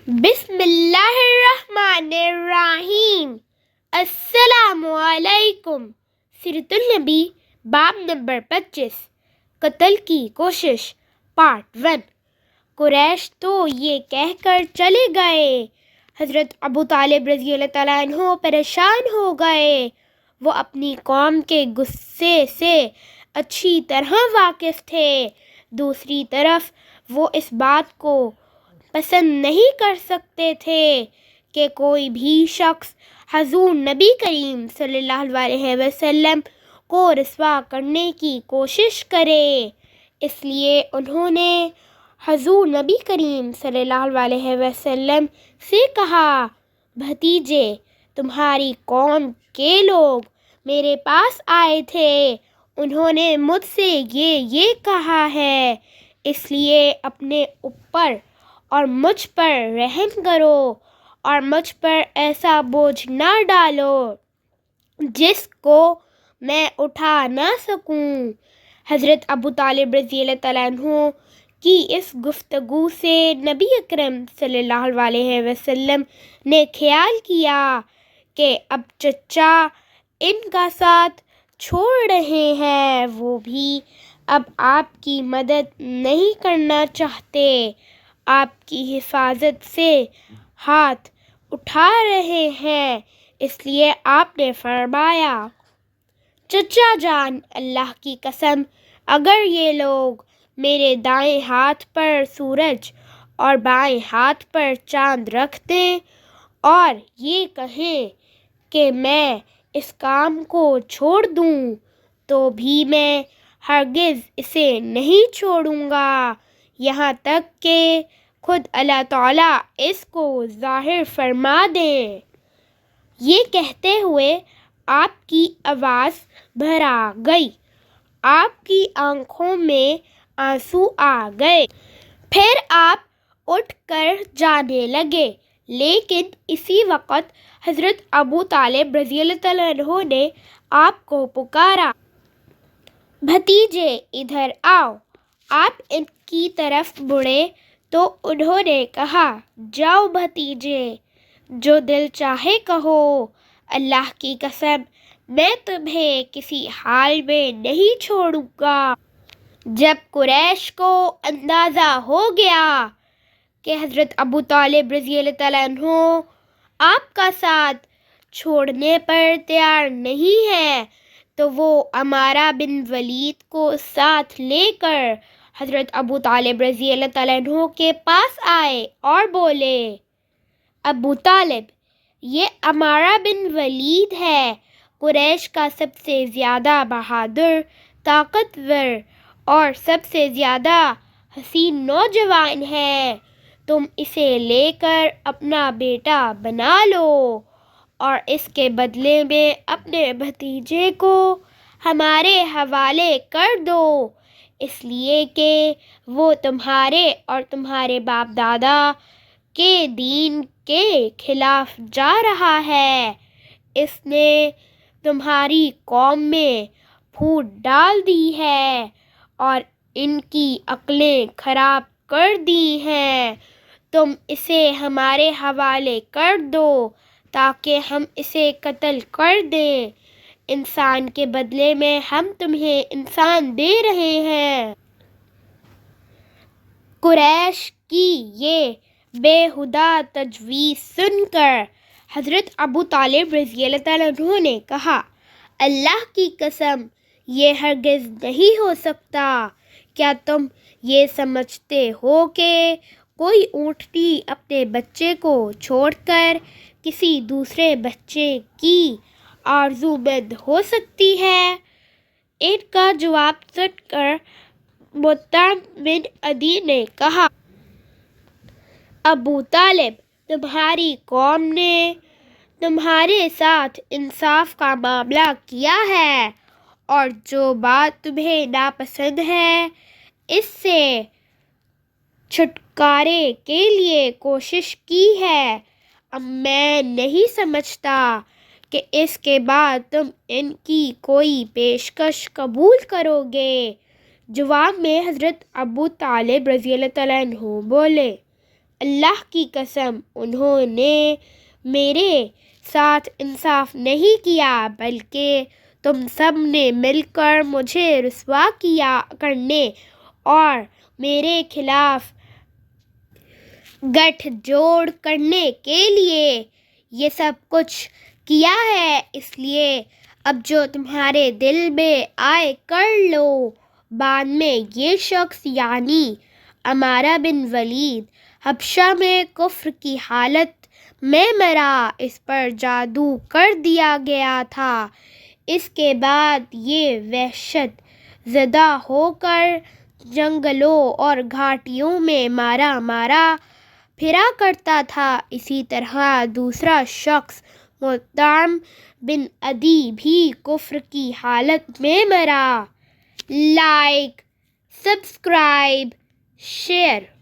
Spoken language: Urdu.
بسم اللہ الرحمن الرحیم۔ السلام علیکم۔ سیرت النبی باب نمبر 25، قتل کی کوشش، پارٹ 1۔ قریش تو یہ کہہ کر چلے گئے۔ حضرت ابو طالب رضی اللہ تعالیٰ عنہ پریشان ہو گئے۔ وہ اپنی قوم کے غصے سے اچھی طرح واقف تھے۔ دوسری طرف وہ اس بات کو پسند نہیں کر سکتے تھے کہ کوئی بھی شخص حضور نبی کریم صلی اللہ علیہ وسلم کو رسوا کرنے کی کوشش کرے۔ اس لیے انہوں نے حضور نبی کریم صلی اللہ علیہ وسلم سے کہا، بھتیجے، تمہاری قوم کے لوگ میرے پاس آئے تھے۔ انہوں نے مجھ سے یہ کہا ہے، اس لیے اپنے اوپر اور مجھ پر رحم کرو اور مجھ پر ایسا بوجھ نہ ڈالو جس کو میں اٹھا نہ سکوں۔ حضرت ابو طالب رضی اللہ تعالیٰ عنہ کی اس گفتگو سے نبی اکرم صلی اللہ علیہ وسلم نے خیال کیا کہ اب چچا ان کا ساتھ چھوڑ رہے ہیں، وہ بھی اب آپ کی مدد نہیں کرنا چاہتے، آپ کی حفاظت سے ہاتھ اٹھا رہے ہیں۔ اس لیے آپ نے فرمایا، چچا جان، اللہ کی قسم، اگر یہ لوگ میرے دائیں ہاتھ پر سورج اور بائیں ہاتھ پر چاند رکھ دیں اور یہ کہیں کہ میں اس کام کو چھوڑ دوں تو بھی میں ہرگز اسے نہیں چھوڑوں گا، یہاں تک کہ خود اللہ تعالیٰ اس کو ظاہر فرما دیں۔ یہ کہتے ہوئے آپ کی آواز بھر آ گئی، آپ کی آنکھوں میں آنسو آ گئے۔ پھر آپ اٹھ کر جانے لگے، لیکن اسی وقت حضرت ابو طالب رضی اللہ تعالیٰ عنہ نے آپ کو پکارا، بھتیجے ادھر آؤ۔ آپ ان کی طرف مڑے تو انہوں نے کہا، جاؤ بھتیجے، جو دل چاہے کہو، اللہ کی قسم میں تمہیں کسی حال میں نہیں چھوڑوں گا۔ جب قریش کو اندازہ ہو گیا کہ حضرت ابو طالب رضی اللہ تعالیٰ عنہ آپ کا ساتھ چھوڑنے پر تیار نہیں ہے تو وہ عمارہ بن ولید کو ساتھ لے کر حضرت ابو طالب رضی اللہ تعالیٰ عنہ کے پاس آئے اور بولے، ابو طالب، یہ عمارہ بن ولید ہے، قریش کا سب سے زیادہ بہادر، طاقتور اور سب سے زیادہ حسین نوجوان ہے، تم اسے لے کر اپنا بیٹا بنا لو اور اس کے بدلے میں اپنے بھتیجے کو ہمارے حوالے کر دو، اس لیے کہ وہ تمہارے اور تمہارے باپ دادا کے دین کے خلاف جا رہا ہے، اس نے تمہاری قوم میں پھوٹ ڈال دی ہے اور ان کی عقلیں خراب کر دی ہیں، تم اسے ہمارے حوالے کر دو تاکہ ہم اسے قتل کر دیں، انسان کے بدلے میں ہم تمہیں انسان دے رہے ہیں۔ قریش کی یہ بیہودہ تجویز سن کر حضرت ابو طالب رضی اللہ تعالیٰ عنہ نے کہا، اللہ کی قسم، یہ ہرگز نہیں ہو سکتا۔ کیا تم یہ سمجھتے ہو کہ کوئی اونٹنی اپنے بچے کو چھوڑ کر کسی دوسرے بچے کی آرزومند ہو سکتی ہے؟ ان کا جواب سن کر مطعم بن عدی نے کہا، ابو طالب، تمہاری قوم نے تمہارے ساتھ انصاف کا معاملہ کیا ہے اور جو بات تمہیں ناپسند ہے اس سے چھٹکارے کے لیے کوشش کی ہے، اب میں نہیں سمجھتا کہ اس کے بعد تم ان کی کوئی پیشکش قبول کرو گے۔ جواب میں حضرت ابو طالب رضی اللہ تعالیٰ عنہ بولے، اللہ کی قسم انہوں نے میرے ساتھ انصاف نہیں کیا، بلکہ تم سب نے مل کر مجھے رسوا کیا کرنے اور میرے خلاف گٹھ جوڑ کرنے کے لیے یہ سب کچھ کیا ہے۔ اس لیے اب جو تمہارے دل میں آئے کر لو۔ بعد میں یہ شخص یعنی عمارہ بن ولید حبشہ میں کفر کی حالت میں مرا۔ اس پر جادو کر دیا گیا تھا۔ اس کے بعد یہ وحشت زدہ ہو کر جنگلوں اور گھاٹیوں میں مارا پھرا کرتا تھا۔ اسی طرح دوسرا شخص مطعم بن عدی بھی کفر کی حالت میں مرا۔ Like, subscribe, share.